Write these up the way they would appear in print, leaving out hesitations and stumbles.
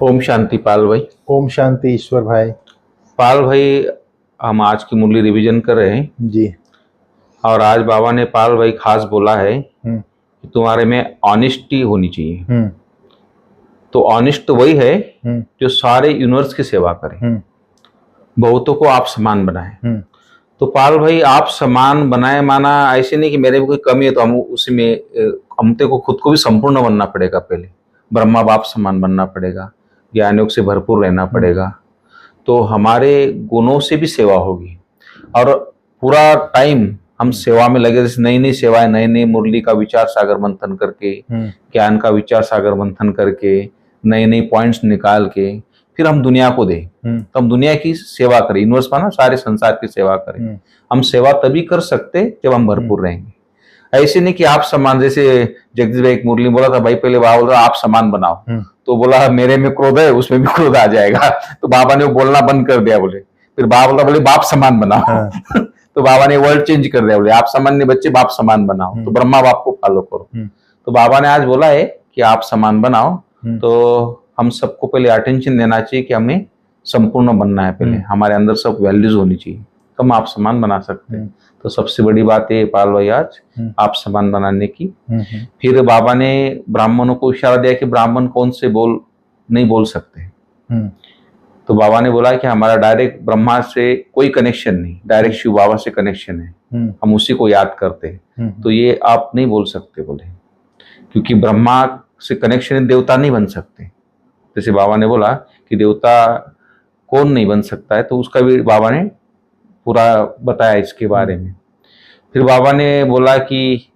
ओम शांति पाल भाई। ओम शांति ईश्वर भाई। पाल भाई, हम आज की मुरली रिवीजन कर रहे हैं जी। और आज बाबा ने पाल भाई खास बोला है हम्म कि तुम्हारे में ऑनेस्टी होनी चाहिए। हम्म तो ऑनेस्ट वही है हम्म जो सारे यूनिवर्स की सेवा करे, हम्म बहुतों को आप समान बनाए। हम्म तो पाल भाई, आप समान बनाए माना ऐसे नहीं कि मेरे में कोई कमी है तो हम उसी में हमते को खुद को भी संपूर्ण बनना पड़ेगा। पहले ब्रह्मा बाप समान बनना पड़ेगा, ज्ञान योग से भरपूर रहना पड़ेगा, तो हमारे गुणों से भी सेवा होगी। और पूरा टाइम हम सेवा में लगे, जैसे नई नई सेवाएं, नई नई मुरली का विचार सागर मंथन करके, ज्ञान का विचार सागर मंथन करके, नए नए पॉइंट्स निकाल के फिर हम दुनिया को दें। तो हम दुनिया की सेवा करें, यूनिवर्स माना सारे संसार की सेवा करें। हम सेवा तभी कर सकते जब हम भरपूर रहेंगे। ऐसे नहीं कि आप समान, जैसे जगदीश भाई एक मुरली बोला था भाई, पहले बाबा बोल रहा आप समान बनाओ, तो बोला मेरे में क्रोध है उसमें भी क्रोध आ जाएगा, तो बाबा ने वो बोलना बंद कर दिया। बोले फिर बाबा बोला बोले बाप समान बनाओ तो बाबा ने वर्ड चेंज कर दिया, बोले आप सामान्य बच्चे बाप समान बनाओ, तो ब्रह्मा बाप को फॉलो करो। तो बाबा ने आज बोला है कि आप समान बनाओ। तो हम सबको पहले अटेंशन देना चाहिए कि हमें संपूर्ण बनना है। पहले हमारे अंदर सब वैल्यूज होनी चाहिए, तो हम आप समान बना सकते हैं। तो सबसे बड़ी बात है पाल भाई आज आप समान बनाने की। फिर बाबा ने ब्राह्मणों को इशारा दिया कि ब्राह्मण कौन से नहीं बोल सकते। तो बाबा ने बोला कि हमारा डायरेक्ट ब्रह्मा से कोई कनेक्शन नहीं, डायरेक्ट शिव बाबा से कनेक्शन है, हम उसी को याद करते हैं, तो ये आप नहीं बोल सकते। बोले क्योंकि ब्रह्मा से कनेक्शन देवता नहीं बन सकते। जैसे बाबा ने बोला कि देवता कौन नहीं बन सकता है, तो उसका भी बाबा ने पूरा बताया इसके बारे में। फिर बाबा ने बोला कि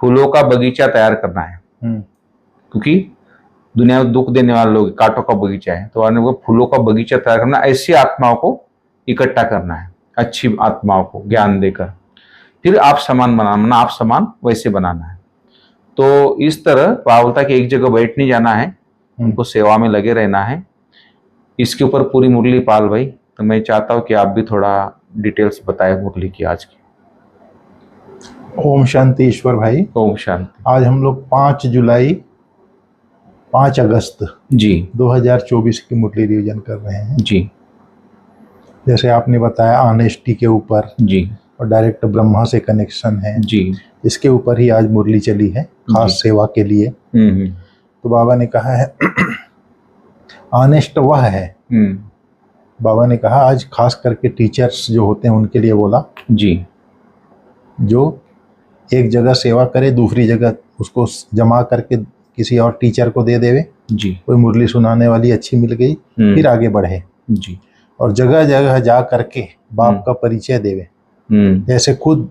फूलों का बगीचा तैयार करना है, क्योंकि दुनिया में दुख देने वाले लोग, कांटों का बगीचा है, तो बाबा ने फूलों का बगीचा तैयार करना, ऐसी आत्माओं को इकट्ठा करना है, अच्छी आत्माओं को ज्ञान देकर। फिर आप समान बनाना, आप समान वैसे बनाना है। तो इस तरह बाबा बोलता है कि एक जगह बैठ नहीं जाना है, उनको सेवा में लगे रहना है। इसके ऊपर पूरी मुरली पाल भाई, तो मैं चाहता हूँ कि आप भी थोड़ा डिटेल्स बताएं मुरली की आज की। ओम शांति ईश्वर भाई। ओम शांति। आज हम लोग 5 अगस्त जी 2024 की मुरली रिवीजन कर रहे हैं। जी। जैसे आपने बताया ऑनेस्टी के ऊपर जी, और डायरेक्ट ब्रह्मा से कनेक्शन है जी, इसके ऊपर ही आज मुरली चली है, खास सेवा के लिए। तो बाबा ने कहा है ऑनेस्ट वह है। बाबा ने कहा आज खास करके टीचर्स जो होते हैं उनके लिए बोला जी, जो एक जगह सेवा करे, दूसरी जगह उसको जमा करके किसी और टीचर को दे देवे जी, कोई मुरली सुनाने वाली अच्छी मिल गई, फिर आगे बढ़े जी, और जगह जगह जा करके बाप का परिचय देवे। जैसे खुद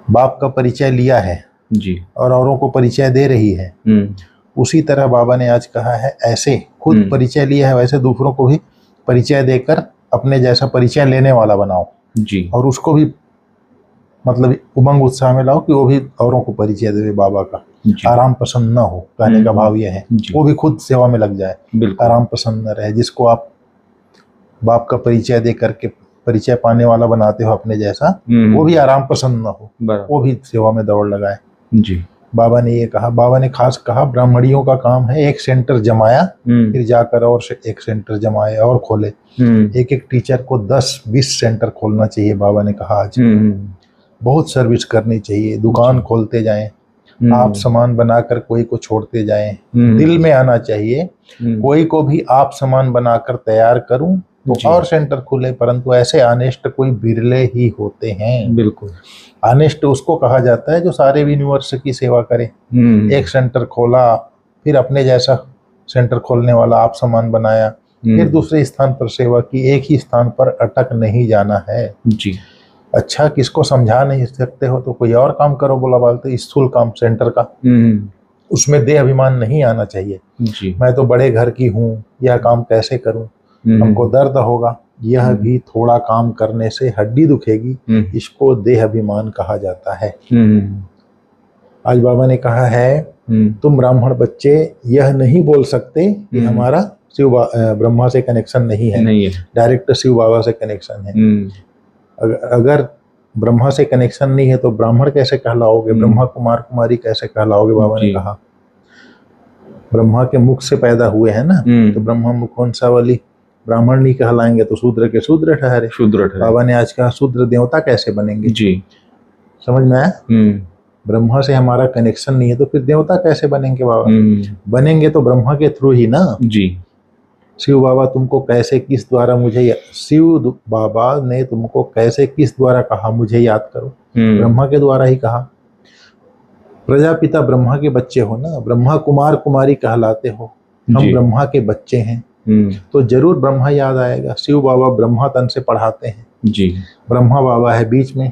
बाप का परिचय लिया है जी, और औरों को परिचय दे रही है, उसी तरह बाबा ने आज कहा है ऐसे खुद परिचय लिया है वैसे दूसरों को भी परिचय देकर अपने जैसा परिचय लेने वाला बनाओ जी, और उसको भी मतलब उमंग उत्साह में लाओ कि वो भी औरों को परिचय दे बाबा का। आराम पसंद न हो, कहने का भाव यह है वो भी खुद सेवा में लग जाए, आराम पसंद न रहे। जिसको आप बाप का परिचय दे करके परिचय पाने वाला बनाते हो अपने जैसा, वो भी आराम पसंद न हो, वो भी सेवा में दौड़ लगाए। जी बाबा ने ये कहा, बाबा ने खास कहा ब्राह्मणियों का काम है एक सेंटर जमाया, फिर जाकर और एक सेंटर जमाए और खोले। एक एक टीचर को 10-20 सेंटर खोलना चाहिए। बाबा ने कहा आज बहुत सर्विस करनी चाहिए, दुकान खोलते जाएं, आप समान बनाकर कोई को छोड़ते जाएं। दिल में आना चाहिए कोई को भी आप समान बनाकर तैयार करूं तो और सेंटर खुले, परंतु ऐसे ऑनेस्ट कोई बिरले ही होते हैं। बिल्कुल ऑनेस्ट उसको कहा जाता है जो सारे यूनिवर्स की सेवा करे। एक सेंटर खोला, फिर अपने जैसा सेंटर खोलने वाला आप समान बनाया, फिर दूसरे स्थान पर सेवा की। एक ही स्थान पर अटक नहीं जाना है जी। अच्छा किसको समझा नहीं सकते हो तो कोई और काम करो, बोला बोलते स्थूल काम सेंटर का, उसमें देह अभिमान नहीं आना चाहिए जी। मैं तो बड़े घर की हूँ, यह काम कैसे करूं, हमको दर्द होगा, यह भी थोड़ा काम करने से हड्डी दुखेगी, इसको देह अभिमान कहा जाता है। आज बाबा ने कहा है तुम ब्राह्मण बच्चे यह नहीं बोल सकते कि हमारा शिव ब्रह्मा से कनेक्शन नहीं है, डायरेक्ट शिव बाबा से कनेक्शन है। अगर ब्रह्मा से कनेक्शन नहीं है तो ब्राह्मण कैसे कहलाओगे, ब्रह्मा कुमार कुमारी कैसे कहलाओगे। बाबा ने कहा ब्रह्मा के मुख से पैदा हुए हैं ना, तो ब्रह्मा मुख वंशावली ब्राह्मण नहीं कहलाएंगे तो शूद्र के शूद्र ठहरे। बाबा ने आज कहा शूद्र देवता कैसे बनेंगे जी, समझ में आया? ब्रह्मा से हमारा कनेक्शन नहीं है तो फिर देवता कैसे बनेंगे बाबा? बनेंगे तो ब्रह्मा के थ्रू ही ना जी। शिव बाबा तुमको कैसे किस द्वारा शिव बाबा ने तुमको कैसे किस द्वारा कहा मुझे याद करो? ब्रह्मा के द्वारा ही कहा। प्रजापिता ब्रह्मा के बच्चे हो ना, ब्रह्मा कुमार कुमारी कहलाते हो, हम ब्रह्मा के बच्चे हैं तो जरूर ब्रह्मा याद आएगा। शिव बाबा ब्रह्मा तन से पढ़ाते हैं जी, ब्रह्मा बाबा है बीच में।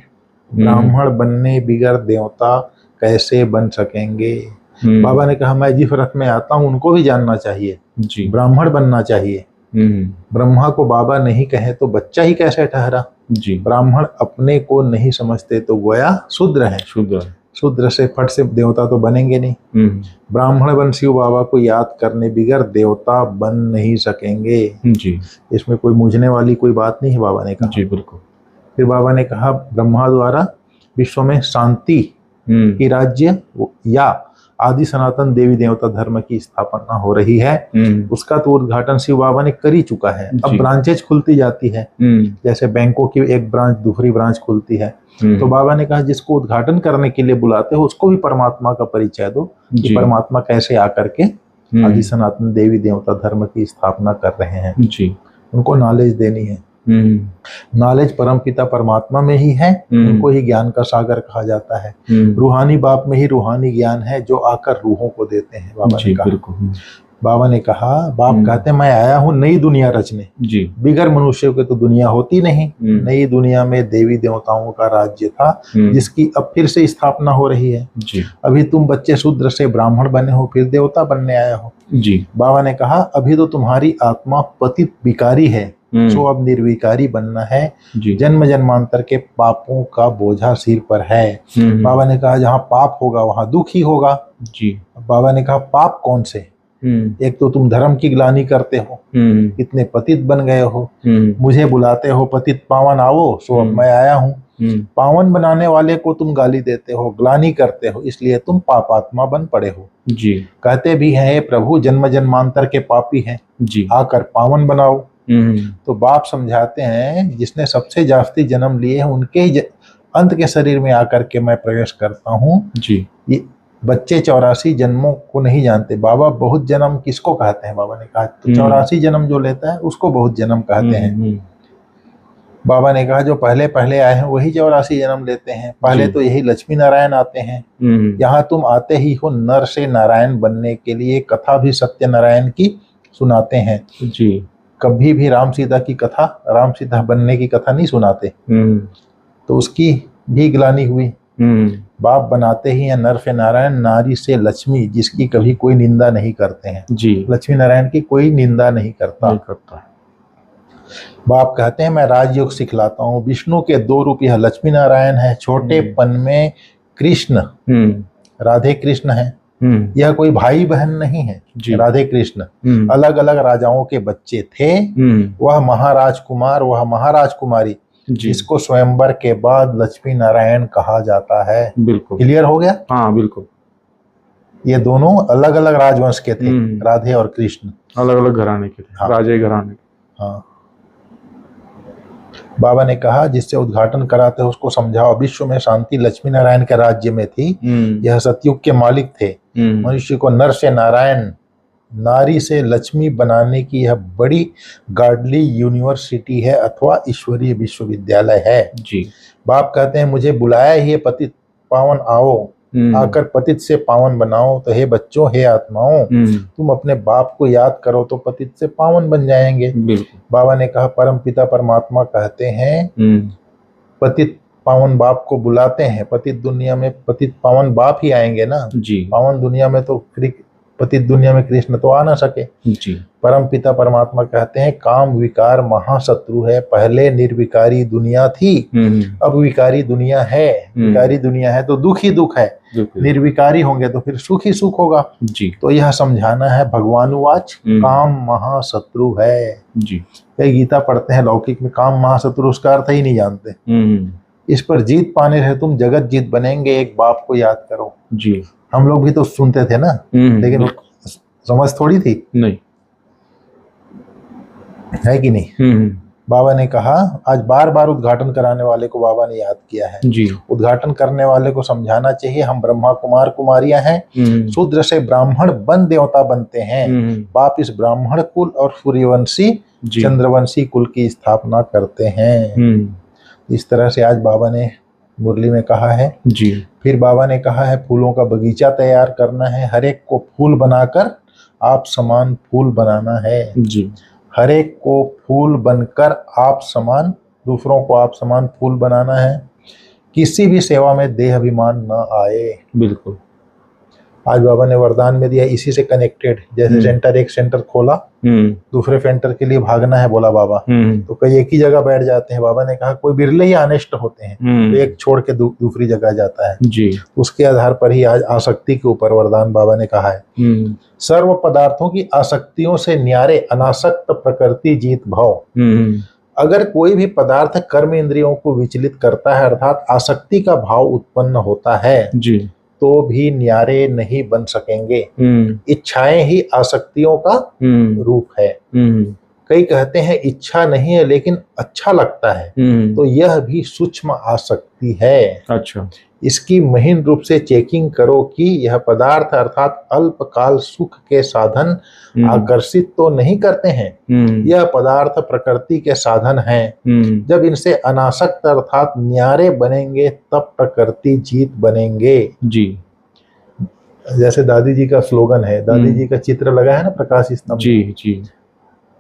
ब्राह्मण बनने बिगर देवता कैसे बन सकेंगे? बाबा ने कहा मैं जिस रथ में आता हूँ उनको भी जानना चाहिए जी, ब्राह्मण बनना चाहिए। ब्रह्मा को बाबा नहीं कहे तो बच्चा ही कैसे ठहरा जी। ब्राह्मण अपने को नहीं समझते तो गोया शूद्र है, शूद्र से फट से देवता तो बनेंगे नहीं। ब्राह्मण बन शिव बाबा को याद करने बिगर देवता बन नहीं सकेंगे जी। इसमें कोई मूझने वाली कोई बात नहीं है, बाबा ने कहा जी बिल्कुल। फिर बाबा ने कहा ब्रह्मा द्वारा विश्व में शांति की राज्य या आदि सनातन देवी देवता धर्म की स्थापना हो रही है, उसका तो उद्घाटन शिव बाबा ने कर ही चुका है। अब ब्रांचेज खुलती जाती है, जैसे बैंकों की एक ब्रांच दूसरी ब्रांच खुलती है, तो बाबा ने कहा जिसको उद्घाटन करने के लिए बुलाते हो उसको भी परमात्मा का परिचय दो कि परमात्मा कैसे आकर के आदि सनातन देवी देवता धर्म की स्थापना कर रहे हैं जी। उनको नॉलेज देनी है। नॉलेज परम पिता परमात्मा में ही है, उनको ही ज्ञान का सागर कहा जाता है। रूहानी बाप में ही रूहानी ज्ञान है जो आकर रूहों को देते हैं। बाबा ने कहा बाप कहते मैं आया हूँ नई दुनिया रचने जी, बिगर मनुष्य के तो दुनिया होती नहीं। नई दुनिया में देवी देवताओं का राज्य था जिसकी अब फिर से स्थापना हो रही है जी। अभी तुम बच्चे शूद्र से ब्राह्मण बने हो, फिर देवता बनने आया हो जी। बाबा ने कहा अभी तो तुम्हारी आत्मा पतित विकारी है, तो अब निर्विकारी बनना है। जन्म जन्मांतर के पापों का बोझा सिर पर है। बाबा ने कहा जहाँ पाप होगा वहाँ दुख ही होगा जी। बाबा ने कहा पाप कौन से? एक तो तुम धर्म की ग्लानि करते हो, इतने पतित बन गए हो, मुझे बुलाते हो पतित पावन आओ, सो अब मैं आया हूँ। पावन बनाने वाले को तुम गाली देते हो, ग्लानि करते हो, इसलिए तुम पापात्मा बन पड़े हो जी। कहते भी हैं प्रभु जन्म जन्मांतर के पापी हैं जी, आकर पावन बनाओ। तो बाप समझाते हैं जिसने सबसे जास्ती जन्म लिए हैं उनके ही अंत के शरीर में आकर के मैं प्रवेश करता हूँ जी। ये बच्चे 84 जन्मों को नहीं जानते। बाबा बहुत जन्म किसको कहते हैं? बाबा ने कहा तो 84 जन्म जो लेता है उसको बहुत जन्म कहते हैं। बाबा ने कहा जो पहले पहले आए हैं वही 84 जन्म लेते हैं। पहले तो यही लक्ष्मी नारायण आते हैं। यहाँ तुम आते ही हो नर से नारायण बनने के लिए। कथा भी सत्य नारायण की सुनाते हैं जी। कभी भी राम सीता की कथा, राम सीता बनने की कथा नहीं सुनाते, तो उसकी भी ग्लानि हुई। बाप बनाते ही हैं नर से नारायण, नारी से लक्ष्मी, जिसकी कभी कोई निंदा नहीं करते हैं जी। लक्ष्मी नारायण की कोई निंदा नहीं करता। बाप कहते हैं मैं राजयोग सिखलाता हूँ। विष्णु के 2 रूप यह लक्ष्मी नारायण है, छोटेपन में कृष्ण राधे कृष्ण है। यह कोई भाई बहन नहीं है राधे कृष्ण, अलग अलग राजाओं के बच्चे थे। वह महाराज कुमार, वह महाराज कुमारी, जिसको स्वयंवर के बाद लक्ष्मी नारायण कहा जाता है। बिल्कुल क्लियर हो गया? हाँ बिल्कुल। ये दोनों अलग अलग राजवंश के थे, राधे और कृष्ण अलग अलग घराने के थे। हाँ। राजे घराने के। हाँ। बाबा ने कहा जिससे उद्घाटन कराते हो उसको समझाओ। विश्व में शांति लक्ष्मी नारायण के राज्य में थी। यह सतयुग के मालिक थे। मनुष्य को नर से नारायण, नारी से लक्ष्मी बनाने की यह बड़ी गार्डली यूनिवर्सिटी है अथवा ईश्वरीय विश्वविद्यालय है जी। बाप कहते हैं मुझे बुलाया ही है पतित पावन आओ, आकर पतित से पावन बनाओ। तो हे बच्चों, हे आत्माओं, तुम अपने बाप को याद करो तो पतित से पावन बन जाएंगे। बाबा ने कहा परम पिता परमात्मा कहते हैं पतित पावन बाप को बुलाते हैं। पतित दुनिया में पतित पावन बाप ही आएंगे ना जी। पावन दुनिया में तो पतित दुनिया में कृष्ण तो आ ना सके जी। परम पिता परमात्मा कहते हैं काम विकार महाशत्रु है। पहले निर्विकारी दुनिया थी, अब विकारी दुनिया है। विकारी दुनिया है तो दुख ही दुख है, निर्विकारी होंगे तो फिर सुख ही सुख होगा जी। तो यह समझाना है भगवानुवाच काम महाशत्रु है जी। कई गीता पढ़ते हैं लौकिक में काम महाशत्रु, उसका अर्थ ही नहीं जानते। इस पर जीत पाने से तुम जगत जीत बनेंगे। एक बाप को याद करो जी। हम लोग भी तो सुनते थे ना, लेकिन समझ थोड़ी थी, नहीं। है कि नहीं। बाबा ने कहा, आज बार बार उद्घाटन कराने वाले को बाबा ने याद किया है जी। उद्घाटन करने वाले को समझाना चाहिए, हम ब्रह्मा कुमार कुमारियां हैं, शूद्र से ब्राह्मण बन देवता बनते हैं, बाप इस ब्राह्मण कुल और सूर्यवंशी चंद्रवंशी कुल की स्थापना करते हैं। इस तरह से आज बाबा ने मुरली में कहा है जी। फिर बाबा ने कहा है फूलों का बगीचा तैयार करना है, हर एक को फूल बनाकर आप समान फूल बनाना है जी। हर एक को फूल बनकर आप समान, दूसरों को आप समान फूल बनाना है, किसी भी सेवा में देह अभिमान न आए। बिल्कुल। आज बाबा ने वरदान में दिया, इसी से कनेक्टेड, जैसे सेंटर, एक सेंटर खोला, दूसरे सेंटर के लिए भागना है बोला बाबा, तो कई एक ही जगह बैठ जाते हैं। बाबा ने कहा कोई बिरले ही अनिष्ट होते हैं, तो एक छोड़ के दूसरी जगह जाता है जी। उसके आधार पर ही आज आसक्ति के ऊपर वरदान बाबा ने कहा है, सर्व पदार्थों की आसक्तियों से न्यारे अनासक्त प्रकृति जीत भाव। अगर कोई भी पदार्थ कर्म इंद्रियों को विचलित करता है, अर्थात आसक्ति का भाव उत्पन्न होता है जी, तो भी न्यारे नहीं बन सकेंगे। इच्छाएं ही आसक्तियों का रूप है। कई कहते हैं इच्छा नहीं है लेकिन अच्छा लगता है, तो यह भी सूक्ष्म आसक्ति है। अच्छा। इसकी महीन रूप से चेकिंग करो कि यह पदार्थ अर्थात अल्पकाल सुख के साधन आकर्षित तो नहीं करते हैं, यह पदार्थ प्रकृति के साधन हैं। जब इनसे अनासक्त अर्थात न्यारे बनेंगे तब प्रकृति जीत बनेंगे जी। जैसे दादी जी का स्लोगन है, दादी जी का चित्र लगा है ना प्रकाश स्तंभ जी जी।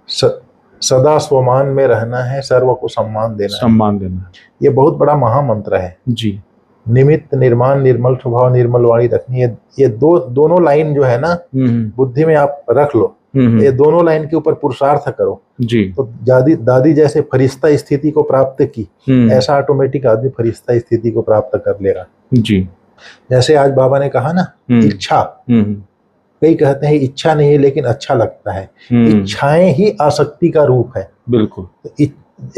सदा स्वमान में रहना है, सर्व को सम्मान देना, ये बहुत बड़ा महामंत्र है जी। निमित्त निर्माण निर्मल स्वभाव निर्मल वाणी रखनी है, ये दोनों लाइन जो है ना बुद्धि में आप रख लो, ये दोनों लाइन के ऊपर पुरुषार्थ करो जी। तो दादी जैसे फरिश्ता स्थिति को प्राप्त की, ऐसा ऑटोमेटिक आदमी फरिश्ता स्थिति को प्राप्त कर लेगा जी। जैसे आज बाबा ने कहा ना इच्छा, कई कहते हैं इच्छा नहीं है लेकिन अच्छा लगता है, इच्छाएं ही आसक्ति का रूप है। बिल्कुल।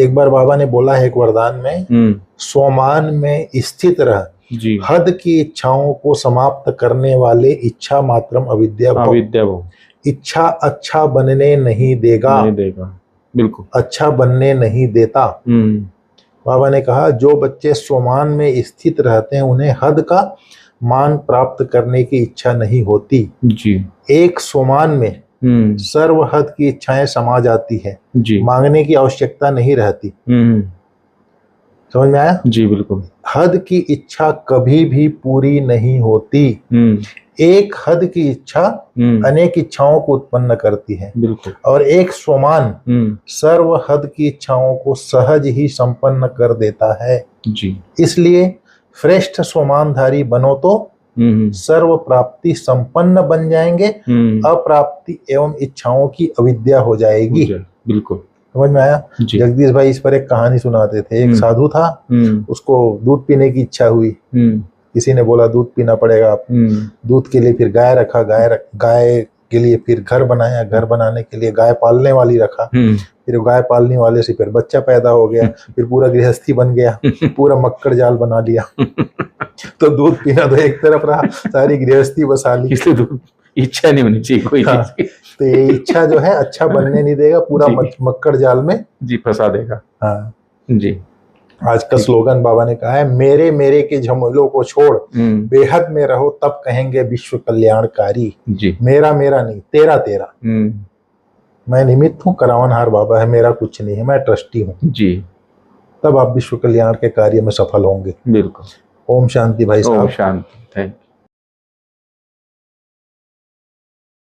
एक बार बाबा ने बोला है एक वरदान में, स्वमान में स्थित रह जी, हद की इच्छाओं को समाप्त करने वाले इच्छा मात्रम अविद्या भव। इच्छा अच्छा बनने नहीं देगा, बिल्कुल अच्छा बनने नहीं देता। बाबा ने कहा जो बच्चे स्वमान में स्थित रहते हैं उन्हें हद का मान प्राप्त करने की इच्छा नहीं होती जी। एक स्वमान में सर्व हद की इच्छाएं समा जाती है जी, मांगने की आवश्यकता नहीं रहती। समझ में आया जी। बिल्कुल। हद की इच्छा कभी भी पूरी नहीं होती, एक हद की इच्छा अनेक इच्छाओं को उत्पन्न करती है। बिल्कुल। और एक स्वमान सर्व हद की इच्छाओं को सहज ही संपन्न कर देता है जी। इसलिए श्रेष्ठ स्वमानधारी बनो तो सर्व प्राप्ति संपन्न बन जाएंगे, अप्राप्ति एवं इच्छाओं की अविद्या हो जाएगी। बिल्कुल। समझ में आया। जगदीश भाई इस पर एक कहानी सुनाते थे। एक साधु था, उसको दूध पीने की इच्छा हुई, किसी ने बोला दूध पीना पड़ेगा, दूध के लिए फिर गाय रखा, गाय के लिए फिर घर बनाया, घर बनाने के लिए गाय पालने वाली रखा, फिर गाय पालने वाले से फिर बच्चा पैदा हो गया, फिर पूरा गृहस्थी बन गया, पूरा मक्कड़ जाल बना लिया। तो दूध पीना तो एक तरफ रहा, सारी गृहस्थी बसा ली। इच्छा नहीं होनी चाहिए कोई। हाँ, तो ये इच्छा जो है अच्छा बनने नहीं देगा, पूरा मक्कड़ जाल में जी फंसा देगा। हाँ जी। आज का स्लोगन बाबा ने कहा है, मेरे मेरे के झमेलों को छोड़ बेहद में रहो तब कहेंगे विश्व कल्याणकारी जी। मेरा मेरा नहीं, तेरा तेरा। मैं निमित्त हूँ, करावनहार बाबा है, मेरा कुछ नहीं है, मैं ट्रस्टी हूँ जी। तब आप विश्व कल्याण के कार्य में सफल होंगे। बिल्कुल। ओम शांति भाई साहब। ओम शांति। Thank you.